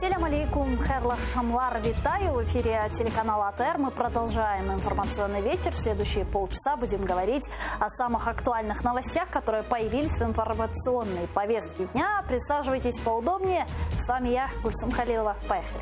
Селям алейкум, херлах шамлар, витаю. В эфире телеканала АТР. Мы продолжаем информационный вечер. Следующие полчаса будем говорить о самых актуальных новостях, которые появились в информационной повестке дня. Присаживайтесь поудобнее. С вами я, Гульсум Халилова. Поехали.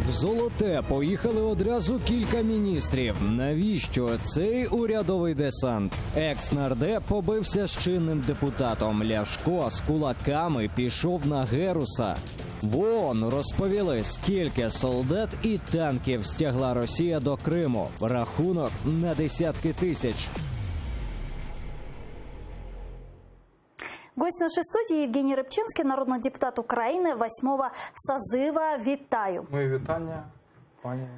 В Золоте поїхали одразу кілька міністрів. Навіщо цей урядовий десант? Екс-нардеп побився з чинним депутатом. Ляшко з кулаками пішов на Геруса. В ООН розповіли, скільки солдат і танків стягла Росія до Криму. Рахунок на десятки тисяч. Гость нашей студии Евгений Рибчинский, народный депутат Украины 8-го созыва. Витаю. Мои витания, пани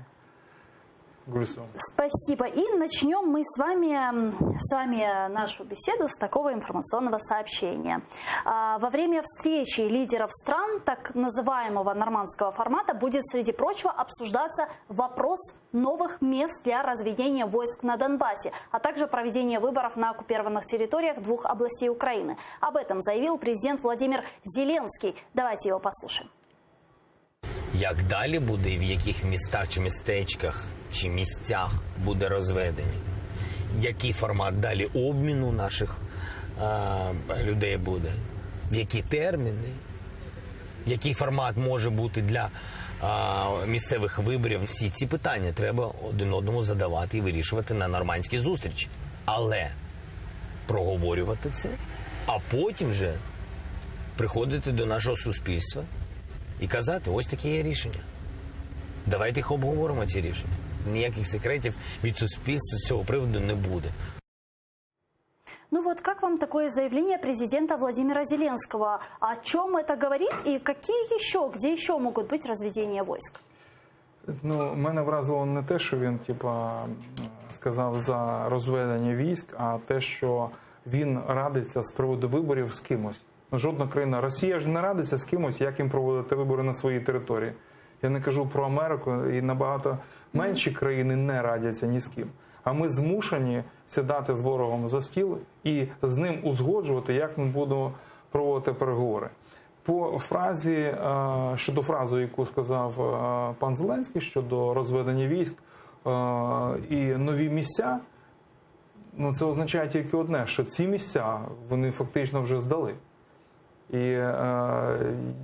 Гульсум. Спасибо. И начнем мы с вами нашу беседу с такого информационного сообщения. Во время встречи лидеров стран так называемого нормандского формата будет, среди прочего, обсуждаться вопрос новых мест для разведения войск на Донбассе, а также проведения выборов на оккупированных территориях двух областей Украины. Об этом заявил президент Владимир Зеленский. Давайте его послушаем. Як далі буде і в яких містах чи містечках чи місцях буде розведення? Який формат далі обміну наших людей буде? В які терміни? Який формат може бути для місцевих виборів? Всі ці питання треба один одному задавати і вирішувати на нормандській зустрічі. Але проговорювати це, а потім вже приходити до нашого суспільства і казати, ось таке є рішення. Давайте їх обговоримо, ці рішення. Ніяких секретів від суспільства з цього приводу не буде. Ну вот как вам такое заявление президента Владимира Зеленского? О чем это говорит и где еще могут быть разведения войск? Ну, мене вразило не те, що він, сказав за розведення військ, а те, що він радиться з приводу виборів з кимось. Жодна країна, Росія ж не радиться з кимось, як їм проводити вибори на своїй території. Я не кажу про Америку, і набагато менші країни не радяться ні з ким. А ми змушені сідати з ворогом за стіл і з ним узгоджувати, як ми будемо проводити переговори. По фразі, щодо фрази, яку сказав пан Зеленський, щодо розведення військ і нові місця, ну це означає тільки одне, що ці місця, вони фактично вже здали. І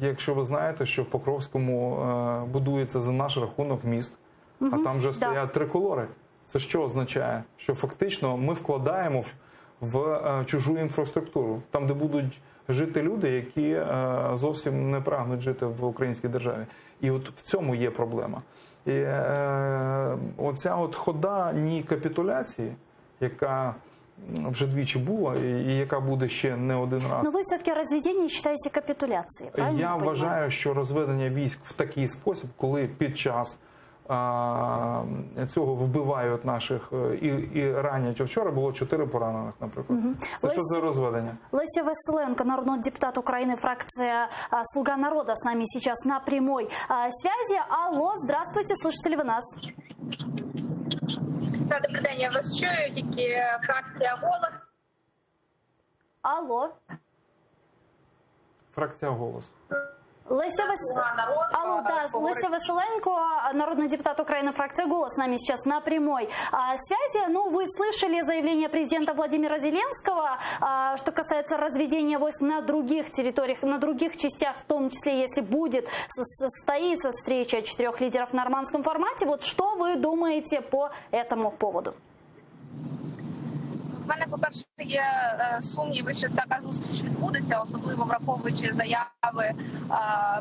якщо ви знаєте, що в Покровському будується за наш рахунок міст, а там вже стоять триколори, це що означає? Що фактично ми вкладаємо в чужу інфраструктуру, там де будуть жити люди, які зовсім не прагнуть жити в українській державі. І от в цьому є проблема. І оця от хода ні капітуляції, яка вже двічі була і яка буде ще не один раз. Но ви все-таки розведення вважаєте капітуляцією, правильно? Я вважаю, що розведення військ в такий спосіб, коли під час цього вбивають наших і ранять. Вчора було 4 поранених, наприклад. Це що за розведення? Леся Василенко, народный депутат Украины, фракция «Слуга народа», с нами сейчас на прямой связи. Алло, здравствуйте, слышите ли вы нас? Так, добрий день, я вас чую, тільки фракція «Голос». Алло. Фракція «Голос». Леся Василенко, народный депутат Украины, фракция «Голос», с нами сейчас на прямой связи. Ну, вы слышали заявление президента Владимира Зеленского, что касается разведения войск на других территориях, на других частях, в том числе, если будет состоится встреча 4 лидеров в нормандском формате. Вот что вы думаете по этому поводу? У мене, по-перше, є сумніви, що така зустріч відбудеться, особливо враховуючи заяви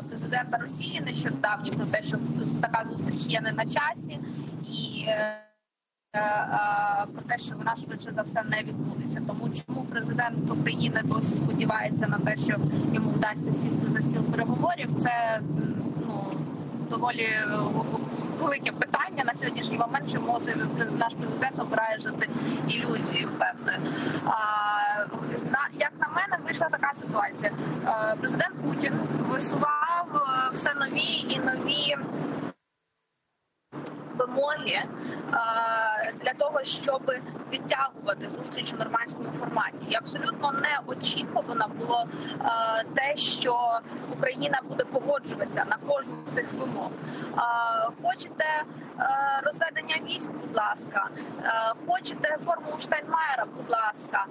президента Росії нещодавні про те, що така зустріч є не на часі, і про те, що вона швидше за все не відбудеться. Тому чому президент України досі сподівається на те, що йому вдасться сісти за стіл переговорів, це доволі велике питання на сьогоднішній момент, чому наш президент обирає жити ілюзією певною. Як на мене, вийшла така ситуація. Президент Путін висував все нові і нові вимоги для того, щоб відтягувати зустріч у нормандському форматі. І абсолютно неочікувано було те, що Україна буде погоджуватися на кожну з цих вимог. Хочете розведення військ, будь ласка, хочете формулу Штайнмаєра, будь ласка,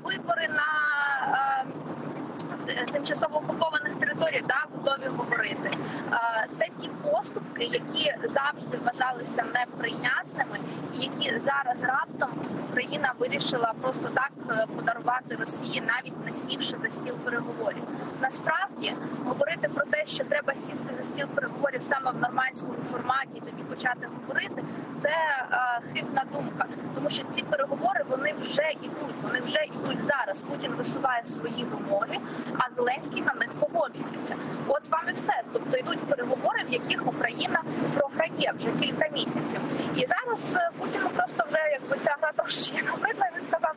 вибори на тимчасово окупованих територій, готові говорити. Це ті поступки, які завжди вважалися неприйнятними, і які зараз раптом Україна вирішила просто так подарувати Росії, навіть не сівши за стіл переговорів. Насправді, говорити про те, що треба сісти за стіл переговорів саме в нормандському форматі і тоді почати говорити, це хибна думка. Тому що ці переговори, вони вже йдуть зараз. Путін висуває свої вимоги, а Зеленський на них погоджується. От вам і все. Тобто йдуть переговори, в яких Україна програє вже кілька місяців. І зараз Путіну просто вже ця гра трошки набридла, він сказав,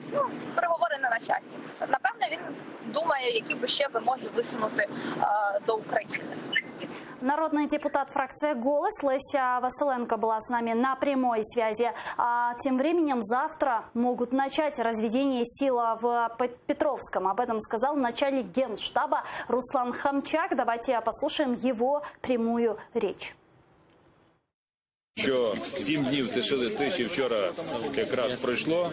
переговори не на часі. Напевне, він думає, які би ще вимоги висунути до України. Народный депутат фракции «Голос» Леся Василенко была с нами на прямой связи. А тем временем завтра могут начать разведение сил в Петровском. Об этом сказал начальник Генштаба Руслан Хамчак. Давайте послушаем его прямую речь. Що 7 днів тиші вчора якраз пройшло.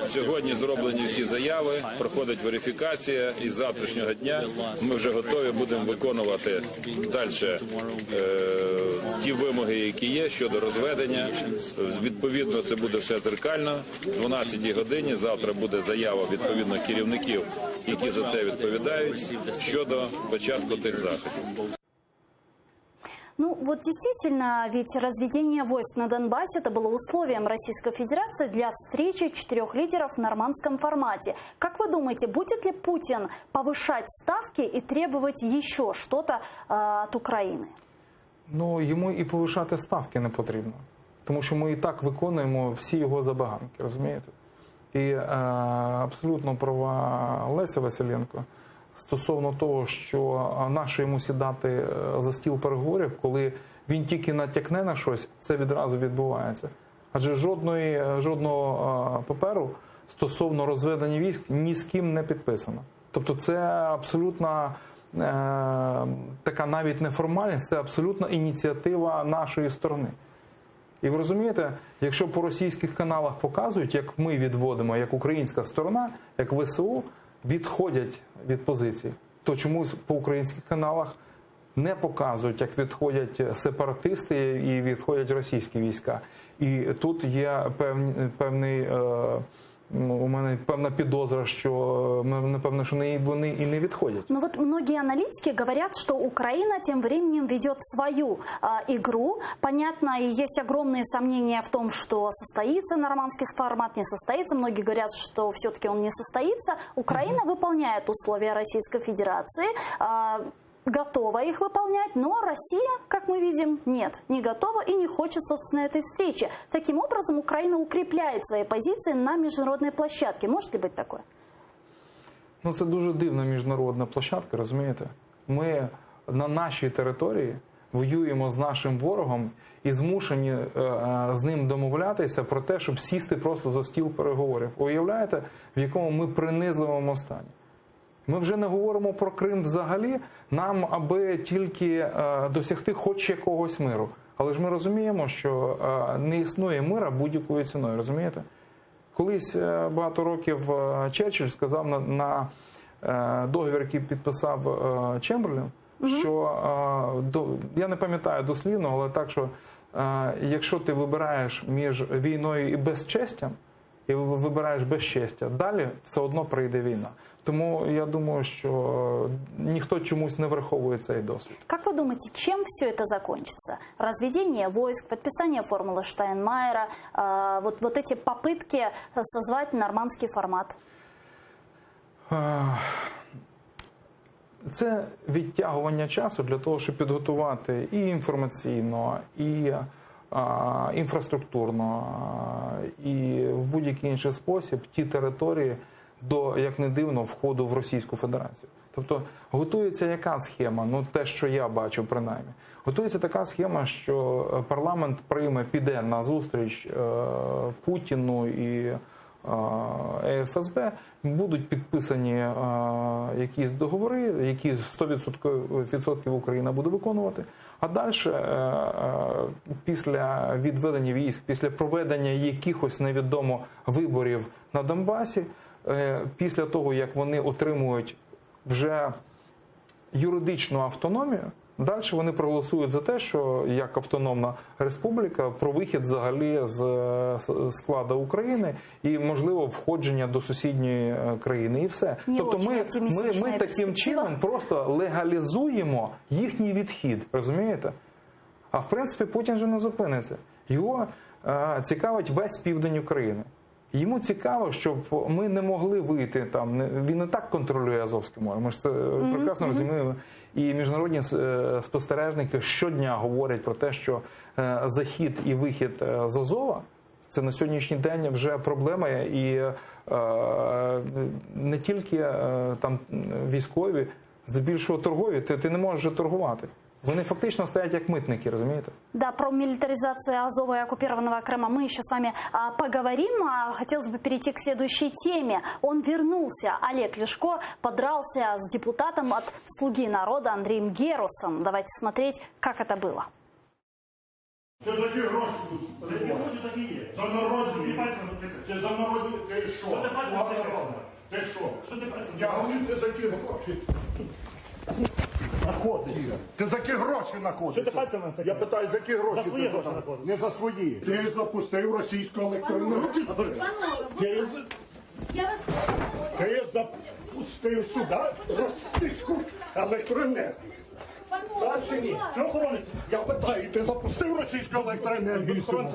Сьогодні зроблені всі заяви, проходить верифікація, і з завтрашнього дня ми вже готові будемо виконувати далі ті вимоги, які є щодо розведення. Відповідно, це буде все дзеркально. О 12-й годині завтра буде заява відповідно керівників, які за це відповідають, щодо початку тих заходів. Ну вот действительно, ведь разведение войск на Донбассе это было условием Российской Федерации для встречи 4 лидеров в нормандском формате. Как вы думаете, будет ли Путин повышать ставки и требовать еще что-то от Украины? Ну, йому і повишати ставки не потрібно. Тому що ми і так виконуємо всі його забаганки, розумієте? І абсолютно права Леся Василенко стосовно того, що наше йому сідати за стіл переговорів, коли він тільки натякне на щось, це відразу відбувається. Адже жодного паперу стосовно розведення військ ні з ким не підписано. Тобто це абсолютно така навіть неформальність, це абсолютна ініціатива нашої сторони. І ви розумієте, якщо по російських каналах показують, як ми відводимо, як українська сторона, як ВСУ, відходять від позиції, то чомусь по українських каналах не показують, як відходять сепаратисти і відходять російські війська. І тут є певний, у мене певна підозра, що напевно, що вони і не відходять. Ну вот многие аналитики говорят, что Украина тем временем ведет свою игру. Понятно, и есть огромные сомнения в том, что состоится нормандский формат, не состоится. Многие говорят, что все-таки он не состоится. Украина выполняет условия Российской Федерации, готова их выполнять, но Россия, как мы видим, нет, не готова и не хочет, собственно, этой встречи. Таким образом, Украина укрепляет свои позиции на международной площадке. Может ли быть такое? Ну, це дуже дивна міжнародна площадка, розумієте? Ми на нашій території воюємо з нашим ворогом і змушені з ним домовлятися про те, щоб сісти просто за стіл переговорів. Уявляєте, в якому ми принизливому стані? Ми вже не говоримо про Крим взагалі, нам аби тільки досягти хоч якогось миру. Але ж ми розуміємо, що не існує мира будь-якою ціною, розумієте? Колись багато років Черчилль сказав на договір, який підписав Чемберлен, що, я не пам'ятаю дослівно, але так, що якщо ти вибираєш між війною і безчестям, і вибираєш безчестя, далі все одно прийде війна. Тому я думаю, що ніхто чомусь не враховує цей досвід. Как вы думаете, чем все это закончится? Разведение войск, подписание формулы Штайнмаєра, вот эти попытки созвать нормандский формат? Це відтягування часу для того, щоб підготувати і інформаційно, і інфраструктурно, і в будь-який інший спосіб ті території до, як не дивно, входу в Російську Федерацію. Тобто готується яка схема? Ну, те, що я бачу принаймні. Готується така схема, що парламент піде на зустріч Путіну і ФСБ, будуть підписані якісь договори, які 100% Україна буде виконувати. А далі, після відведення військ, після проведення якихось невідомо виборів на Донбасі, після того, як вони отримують вже юридичну автономію, далі вони проголосують за те, що як автономна республіка про вихід взагалі з складу України і, можливо, входження до сусідньої країни. І все. Тобто ми таким чином просто легалізуємо їхній відхід. Розумієте? А в принципі Путін же не зупиниться. Його цікавить весь південь України. Йому цікаво, щоб ми не могли вийти там. Він і так контролює Азовське море. Ми ж це прекрасно розуміємо. І міжнародні спостережники щодня говорять про те, що захід і вихід з Азова – це на сьогоднішній день вже проблема. І не тільки там військові, здебільшого торгові. Ти не можеш вже торгувати. Вони фактично стоять як митники, розумієте? Да, про милитаризацию Азова и оккупированного Крыма мы еще с вами поговорим. Хотелось бы перейти к следующей теме. Он вернулся. Олег Ляшко подрался с депутатом от «Слуги народа» Андреем Герусом. Давайте смотреть, как это было. Це за ті гроші тут. За ті гроші такі є. За народження. Це за народження. Ти що? Слава народу. Ти що? Я говорю, ти за ті гроші. Знаходишся. Ти за які гроші знаходишся? Я питаю, за які гроші ти знаходишся? Не за свої. Ти запустив російську електроенергію. Ти запустив сюди російську електроенергію. Так чи ні? Що охоронець? Я питаю, ти запустив російську електроенергію сюди?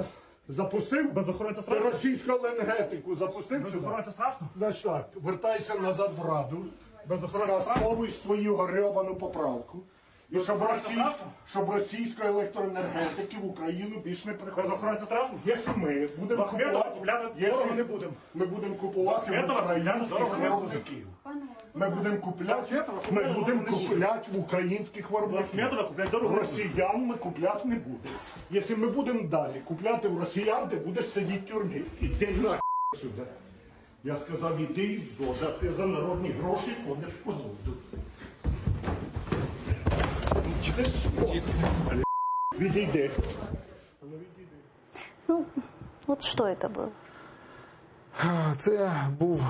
Запустив? Без охоронця Ти страшно? російську енергетику запустив Без сюди? охоронця страшно? Значить так, вертайся назад в Раду, Без охорони скасовуй свою гребану поправку, і щоб російської електроенергетики в Україну більше не Без приходило. охоронця страшно? Якщо ми будемо Бахметова купувати, купляти якщо дорого. не будемо, ми будемо купувати в Бахметова купляти українських дорого. виробників. Ми будемо купляти в українських виробників. Бахметова купляти дорого. Росіян ми купляти не будемо. Якщо ми будемо далі купляти в росіян, ти будеш сидіти в тюрмі. Іди на сюди. Я сказав, іди із зода, ти за народні гроші ходиш по зоду. Відійди. Ну, вот что это было? Це був,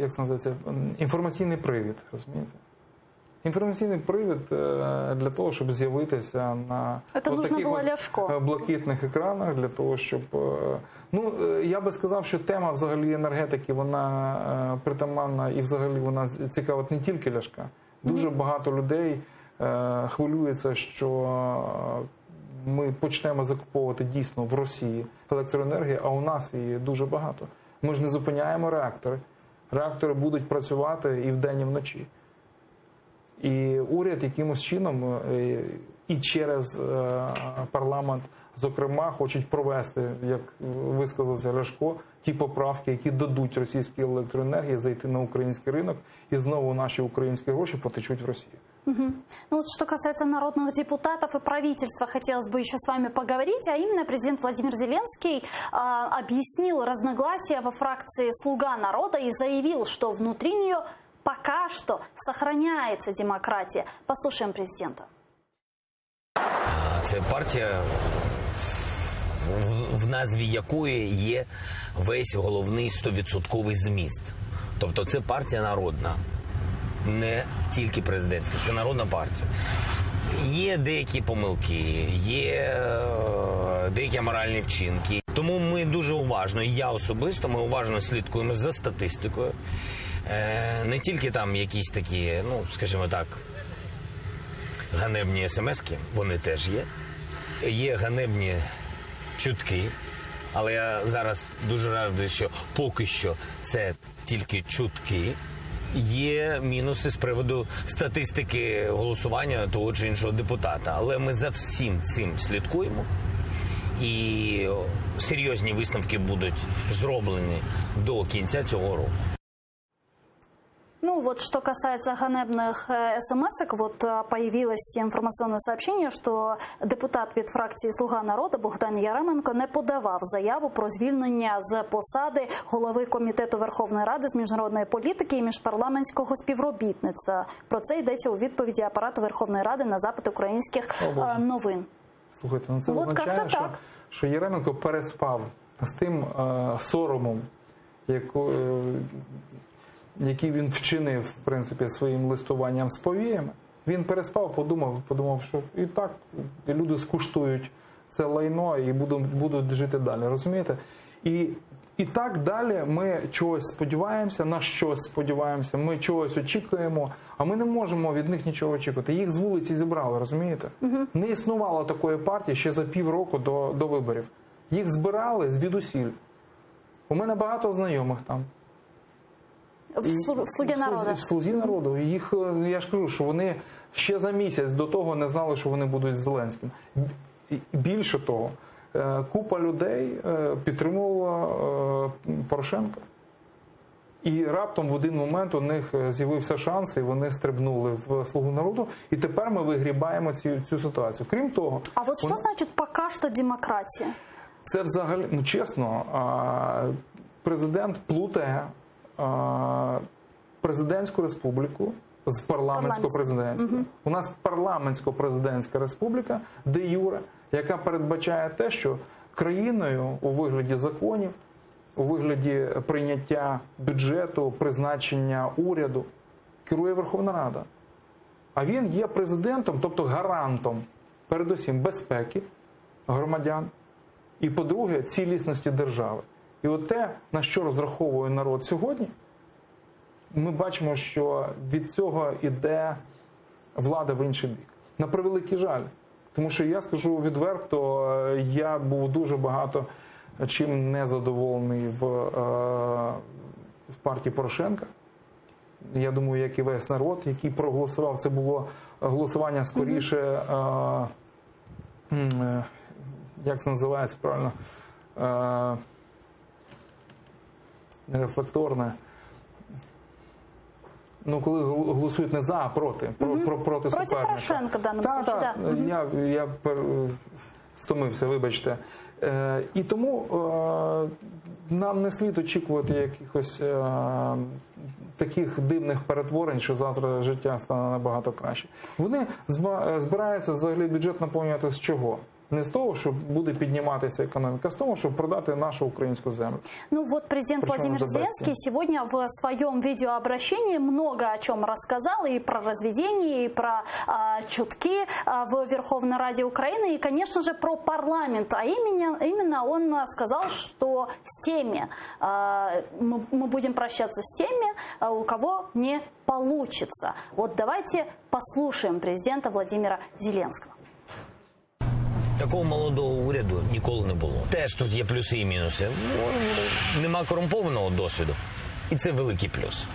як це називається, інформаційний привід, розумієте? Інформаційний привід для того, щоб з'явитися на Це нужно було Ляшко. блакитних екранах, для того, щоб... Ну, я би сказав, що тема взагалі енергетики, вона притаманна і взагалі вона цікавить не тільки Ляшка. Дуже багато людей хвилюється, що ми почнемо закуповувати дійсно в Росії електроенергію, а у нас її дуже багато. Ми ж не зупиняємо реактори. Реактори будуть працювати і вдень, і вночі. І уряд якимось чином і через парламент, зокрема, хочуть провести, як висказався Ляшко, ті поправки, які дадуть російській електроенергії зайти на український ринок, і знову наші українські гроші потечуть в Росію. Ну вот что касается народных депутатов и правительства, хотелось бы еще с вами поговорить, а именно президент Владимир Зеленский объяснил разногласия во фракции «Слуга народа» и заявил, что внутри нее пока что сохраняется демократия. Послушаем президента. Це партія, в назві якої є весь головний 100% зміст. Тобто це партія народна, не тільки президентська, це народна партія. Є деякі помилки, є деякі аморальні вчинки. Тому ми дуже уважно, і я особисто, ми уважно слідкуємо за статистикою. Не тільки там якісь такі, ну, скажімо так, ганебні смски, вони теж є. Є ганебні чутки, але я зараз дуже радий, що поки що це тільки чутки. Є мінуси з приводу статистики голосування того чи іншого депутата, але ми за всім цим слідкуємо. І серйозні висновки будуть зроблені до кінця цього року. Ну вот, что касается ганебных смс-ок, вот появилось информационное сообщение, что депутат від фракції «Слуга народу» Богдан Яременко не подавав заяву про звільнення з посади голови Комітету Верховної Ради з міжнародної політики і міжпарламентського співробітництва. Про це йдеться у відповіді апарату Верховної Ради на запит українських новин. Слухайте, ну це От означає, як-то так. що Яременко переспав з тим соромом, який він вчинив, в принципі, своїм листуванням з повіями. Він переспав, подумав, що і так люди скуштують це лайно і будуть жити далі, розумієте? І так далі ми чогось сподіваємося, на щось сподіваємося, ми чогось очікуємо, а ми не можемо від них нічого очікувати. Їх з вулиці зібрали, розумієте? Не існувало такої партії ще за півроку до виборів. Їх збирали звідусіль. У мене багато знайомих там. В «Слугі народу». В «Слузі народу». Їх, я ж кажу, що вони ще за місяць до того не знали, що вони будуть з Зеленським. Більше того, купа людей підтримувала Порошенка. І раптом в один момент у них з'явився шанс, і вони стрибнули в «Слугу народу». І тепер ми вигрібаємо цю ситуацію. Крім того... А вот что значит «пока что демократия»? Це взагалі, ну чесно, президент плутає президентську республіку з парламентсько-президентською. У нас парламентсько-президентська республіка, де юре, яка передбачає те, що країною у вигляді законів, у вигляді прийняття бюджету, призначення уряду керує Верховна Рада. А він є президентом, тобто гарантом, передусім, безпеки громадян і, по-друге, цілісності держави. І от те, на що розраховує народ сьогодні, ми бачимо, що від цього йде влада в інший бік. На превеликий жаль. Тому що, я скажу відверто, я був дуже багато чим незадоволений в партії Порошенка. Я думаю, як і весь народ, який проголосував, це було голосування скоріше, як це називається правильно, рефлекторне. Ну, коли голосують не за, а проти. Проти суперника. Проти Порошенка в даному случае, да. Я стомився, вибачте. І тому нам не слід очікувати якихось таких дивних перетворень, що завтра життя стане набагато краще. Вони збираються взагалі бюджет наповнювати з чого? Не з того, що буде підніматися економіка, а з того, щоб продати нашу українську землю. Ну вот президент Владимир Зеленский сегодня в своем видеообращении много о чем рассказал, и про разведение, и про чутки в Верховной Раде Украины, и, конечно же, про парламент. А именно он сказал, что с теми, мы будем прощаться с теми, у кого не получится. Вот давайте послушаем президента Владимира Зеленского. Такого молодого уряду ніколи не було. Теж тут є плюси і мінуси. Нема корумпованого досвіду. І це великий плюс.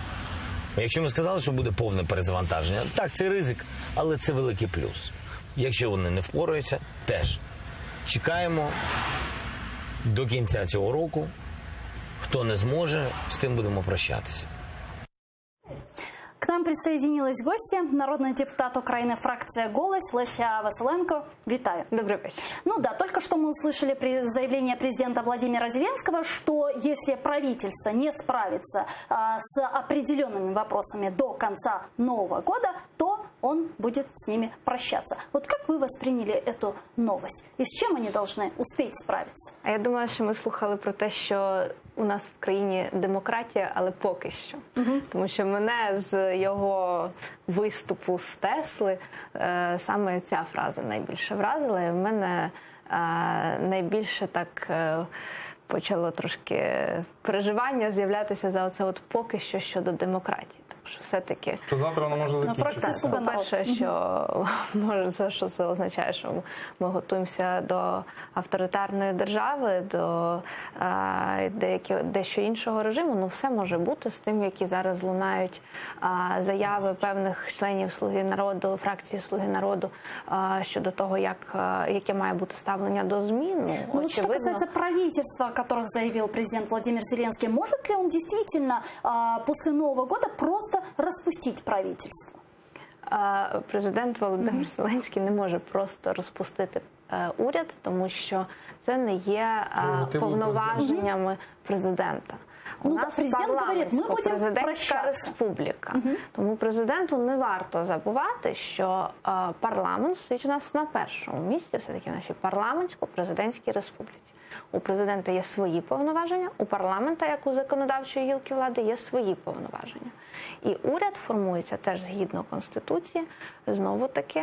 Якщо ми сказали, що буде повне перезавантаження, так, це ризик, але це великий плюс. Якщо вони не впораються, теж. Чекаємо до кінця цього року. Хто не зможе, з тим будемо прощатися. К нам присоединилась гостья, народный депутат Украины, фракция «Голос» Леся Василенко. Витаю. Добрый вечер. Ну да, только что мы услышали заявление президента Владимира Зеленского, что если правительство не справится с определенными вопросами до конца Нового года, то он будет с ними прощаться. Вот как вы восприняли эту новость? И с чем они должны успеть справиться? А я думаю, що ми слухали про те, що у нас в країні демократія, але поки що. Тому що мене з його виступу з Тесли саме ця фраза найбільше вразила. І в мене найбільше так почало трошки переживання з'являтися за оце от поки що щодо демократії. Що все-таки... То завтра воно може закінчитися. По-перше, що може це означає, що ми готуємося до авторитарної держави, до дещо іншого режиму. Ну, все може бути з тим, які зараз лунають заяви певних членів «Слуги народу», фракції «Слуги народу» щодо того, яке має бути ставлення до змін. Ну, вот что касается правительства, о которых заявил президент Владимир Зеленский, может ли он действительно после Нового года просто просто распустить правительство? Президент Володимир Зеленський не може просто розпустити уряд, тому що це не є повноваженнями президента. У Ну, нас да, президент говорить, ми будемо президентська прощатися. республіка. Тому президенту не варто забувати, що парламент стоїть у нас на першому місці, все-таки в нашій парламентсько-президентській республіці. У президента є свої повноваження, у парламента, як у законодавчої гілки влади, є свої повноваження. І уряд формується теж згідно Конституції, знову-таки,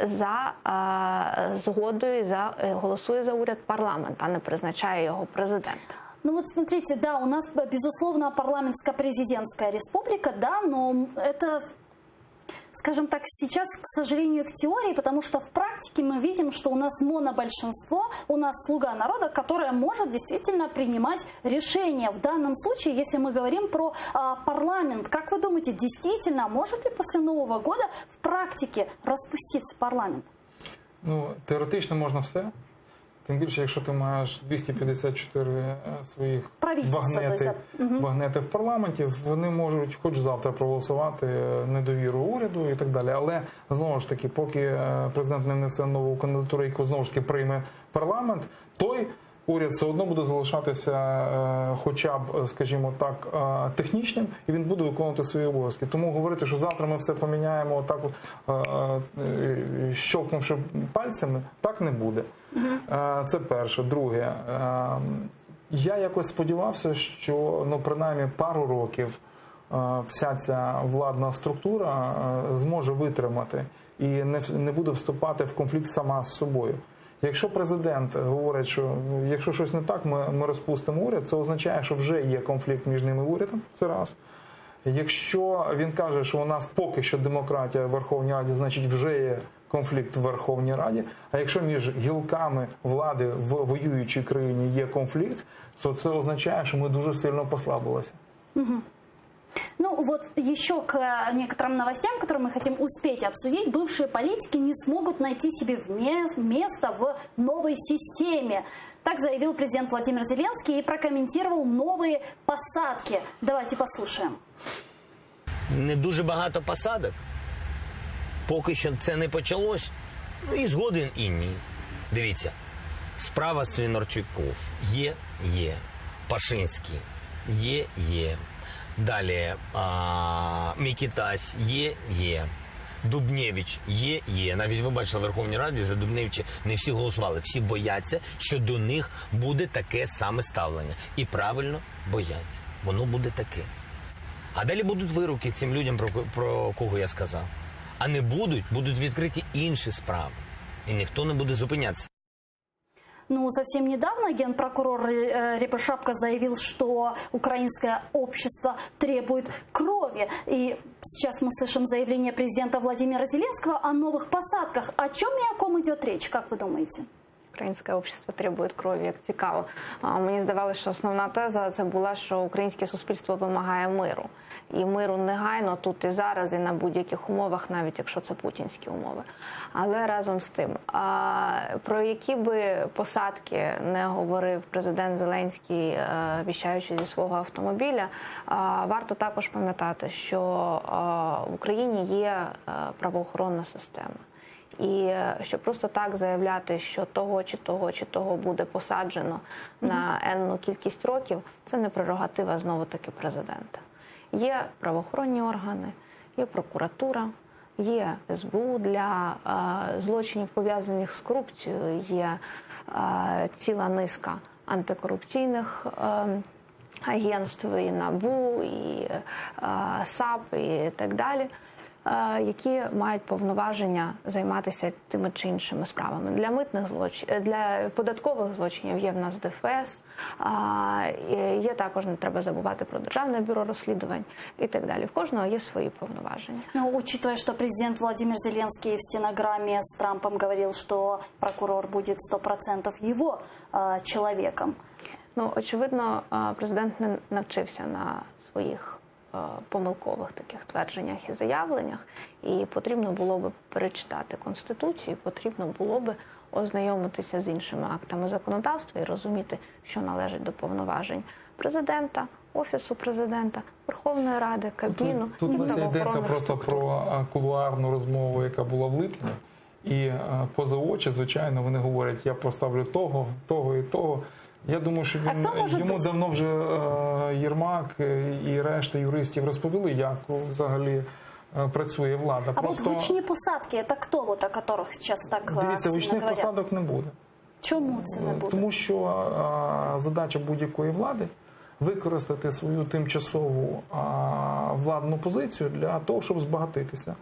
за згодою, голосує за уряд парламент, а не призначає його президент. Ну вот смотрите, да, у нас, безусловно, парламентско-президентская республика, да, но это, скажем так, сейчас, к сожалению, в теории, потому что в практике мы видим, что у нас монобольшинство, у нас слуга народа, которое может действительно принимать решения. В данном случае, если мы говорим про парламент, как вы думаете, действительно, может ли после Нового года в практике распуститься парламент? Ну, теоретично можна все. Тим більше, якщо ти маєш 254 своїх вагнети в парламенті, вони можуть хоч завтра проголосувати недовіру уряду і так далі. Але, знову ж таки, поки президент не внесе нову кандидатуру, яку, знову ж таки, прийме парламент, той уряд все одно буде залишатися хоча б, скажімо так, технічним, і він буде виконувати свої обов'язки. Тому говорити, що завтра ми все поміняємо, отак щелкнувши пальцями, так не буде. Це перше. Друге, я якось сподівався, що, ну, принаймні пару років вся ця владна структура зможе витримати і не буде вступати в конфлікт сама з собою. Якщо президент говорить, що якщо щось не так, ми розпустимо уряд, це означає, що вже є конфлікт між ними і урядом, це раз. Якщо він каже, що у нас поки що демократія в Верховній Раді, значить вже є конфлікт в Верховній Раді, а якщо між гілками влади в воюючій країні є конфлікт, то це означає, що ми дуже сильно послабилися. Ну вот еще к некоторым новостям, которые мы хотим успеть обсудить. Бывшие политики не смогут найти себе место в новой системе. Так заявил президент Владимир Зеленский и прокомментировал новые посадки. Давайте послушаем. Не дуже багато посадок. Поки що це не почалось. Ну і згоден і ні. Дивіться, справа Свинарчуков є. Пашинський є. Далі Микитась є. Дубневич є. Навіть ви бачили в Верховній Раді, за Дубневича не всі голосували. Всі бояться, що до них буде таке саме ставлення. І правильно бояться. Воно буде таке. А далі будуть вироки цим людям, про кого я сказав. А не будуть відкриті інші справи. І ніхто не буде зупинятися. Ну, совсем недавно генпрокурор Рябошапка заявил, что украинское общество требует крови. И сейчас мы слышим заявление президента Владимира Зеленского о новых посадках. О чем и о ком идет речь, как вы думаете? Українське общество требує крові, як цікаво. Мені здавалося, що основна теза це була, що українське суспільство вимагає миру. І миру негайно, тут і зараз, і на будь-яких умовах, навіть якщо це путінські умови. Але разом з тим, про які би посадки не говорив президент Зеленський, віщаючи зі свого автомобіля, варто також пам'ятати, що в Україні є правоохоронна система. І що просто так заявляти, що того чи того буде посаджено на енну кількість років, це не прерогатива знову-таки президента. Є правоохоронні органи, є прокуратура, є СБУ для злочинів, пов'язаних з корупцією, є ціла низка антикорупційних агентств, і НАБУ, і САП, і так далі, які мають повноваження займатися тими чи іншими справами. Для митних злочинів, для податкових злочинів є в нас ДФС, є також, не треба забувати про Державне бюро розслідувань і так далі. В кожного є свої повноваження. Ну, учитывая, что президент Владимир Зеленский в стенограмме с Трампом говорил, что прокурор будет 100% его человеком. Ну, очевидно, президент не навчився на своїх помилкових таких твердженнях і заявленнях, і потрібно було би перечитати Конституцію, потрібно було би ознайомитися з іншими актами законодавства і розуміти, що належить до повноважень президента, Офісу президента, Верховної Ради, Кабміну Тут і йдеться правоохоронних просто структур. про кулуарну розмову, яка була в липні. І поза очі, звичайно, вони говорять, я поставлю того і того. Я думаю, що А хто може йому бути? давно вже Єрмак і решта юристів розповіли, як взагалі працює влада. А вот вручні посадки, это кто вот, о которых сейчас так Дивіться, активно вручних говорят? посадок не буде. Чому це не буде? Тому що задача будь-якої влади використати свою тимчасову владну позицію для того, щоб збагатитися.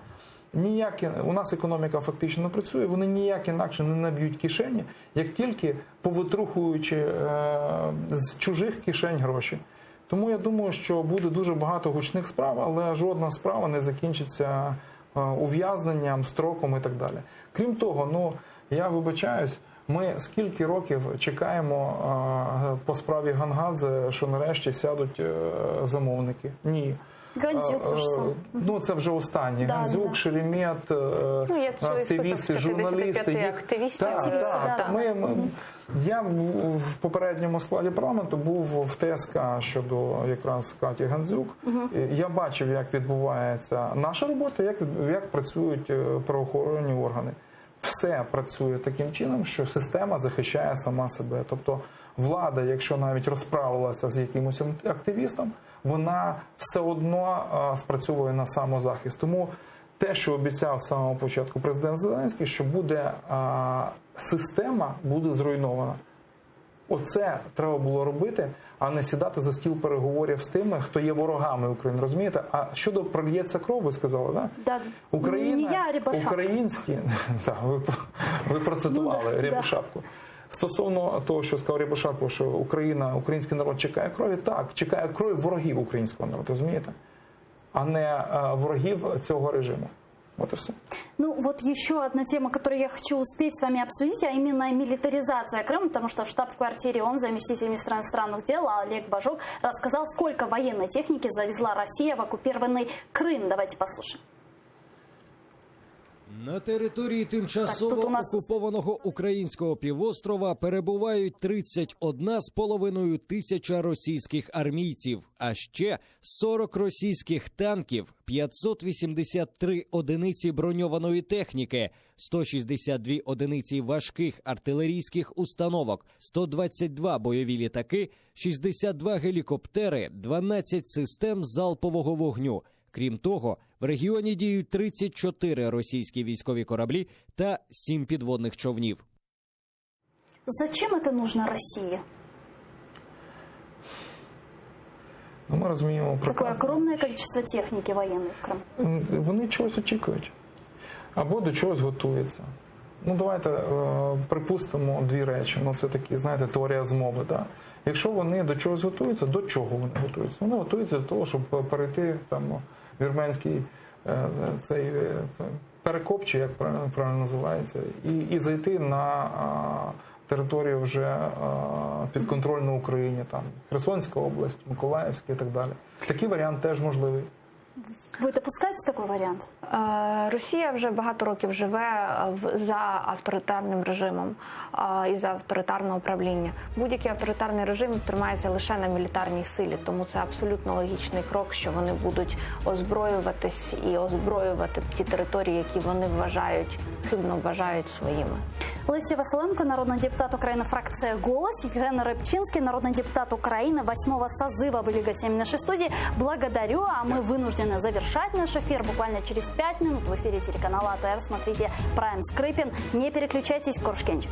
У нас економіка фактично не працює, вони ніяк інакше не наб'ють кишені, як тільки повитрухуючи з чужих кишень гроші. Тому я думаю, що буде дуже багато гучних справ, але жодна справа не закінчиться ув'язненням, строком і так далі. Крім того, я вибачаюсь, ми скільки років чекаємо по справі Гангадзе, що нарешті сядуть замовники? Ні. Гандзюк же сам. Це вже останні. Да, Гандзюк, да. Шеремет, Є цілий активісти, список з 55 журналісти. активістів. Я в попередньому складі парламенту був в ТСК щодо якраз Каті Гандзюк. Я бачив, як відбувається наша робота, як працюють правоохоронні органи. Все працює таким чином, що система захищає сама себе. Тобто влада, якщо навіть розправилася з якимось активістом, вона все одно спрацьовує на самозахист. Тому те, що обіцяв з самого початку президент Зеленський, що буде система буде зруйнована. Оце треба було робити, а не сідати за стіл переговорів з тими, хто є ворогами України, розумієте? А щодо прольється кров, ви сказали, так? Да. Україна, Не я, Рябошапка. українські, так, ви процитували да. Рябошапку. Стосовно того, що сказав Рябошапко, що український народ чекає крові, так, чекає крові ворогів українського народу, розумієте? А не ворогів цього режиму. Вот и все. Вот еще одна тема, которую я хочу успеть с вами обсудить, а именно милитаризация Крыма, потому что в штаб-квартире заместитель министра иностранных дел Олег Бажов рассказал, сколько военной техники завезла Россия в оккупированный Крым. Давайте послушаем. На території тимчасово Так, тут у нас- окупованого українського півострова перебувають 31,5 тисяча російських армійців, а ще 40 російських танків, 583 одиниці броньованої техніки, 162 одиниці важких артилерійських установок, 122 бойові літаки, 62 гелікоптери, 12 систем залпового вогню. Крім того, в регіоні діють 34 російські військові кораблі та 7 підводних човнів. Зачем это нужно России? Ми розуміємо Такое прекрасно. огромное количество техники военной в Крыму. Вони чогось очікують. Або до чогось готуються. Давайте припустимо дві речі. Це такі, знаєте, теорія змови. Да? Якщо вони до чогось готуються, до чого вони готуються? Вони готуються до того, щоб перейти в вірменський цей перекоп, чи як правильно називається, і зайти на територію вже підконтрольну Україні, Херсонська область, Миколаївська і так далі. Такий варіант теж можливий. Ви допускаєте такий варіант? Росія вже багато років живе за авторитарним режимом і за авторитарне управління. Будь-який авторитарний режим тримається лише на мілітарній силі, тому це абсолютно логічний крок, що вони будуть озброюватись і озброювати ті території, які вони хибно вважають своїми. Леся Василенко, народный депутат Украины, фракция «Голос», Евген Рыбчинский, народный депутат Украины 8-го созыва в Лига 7 нашей студии. Благодарю, а мы вынуждены завершать наш эфир буквально через 5 минут в эфире телеканала АТР. Смотрите «Прайм Скрипин». Не переключайтесь, Коршкенч.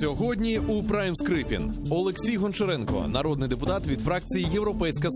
Сьогодні у Прайм Скрипін Олексій Гончаренко, народний депутат від фракції Європейська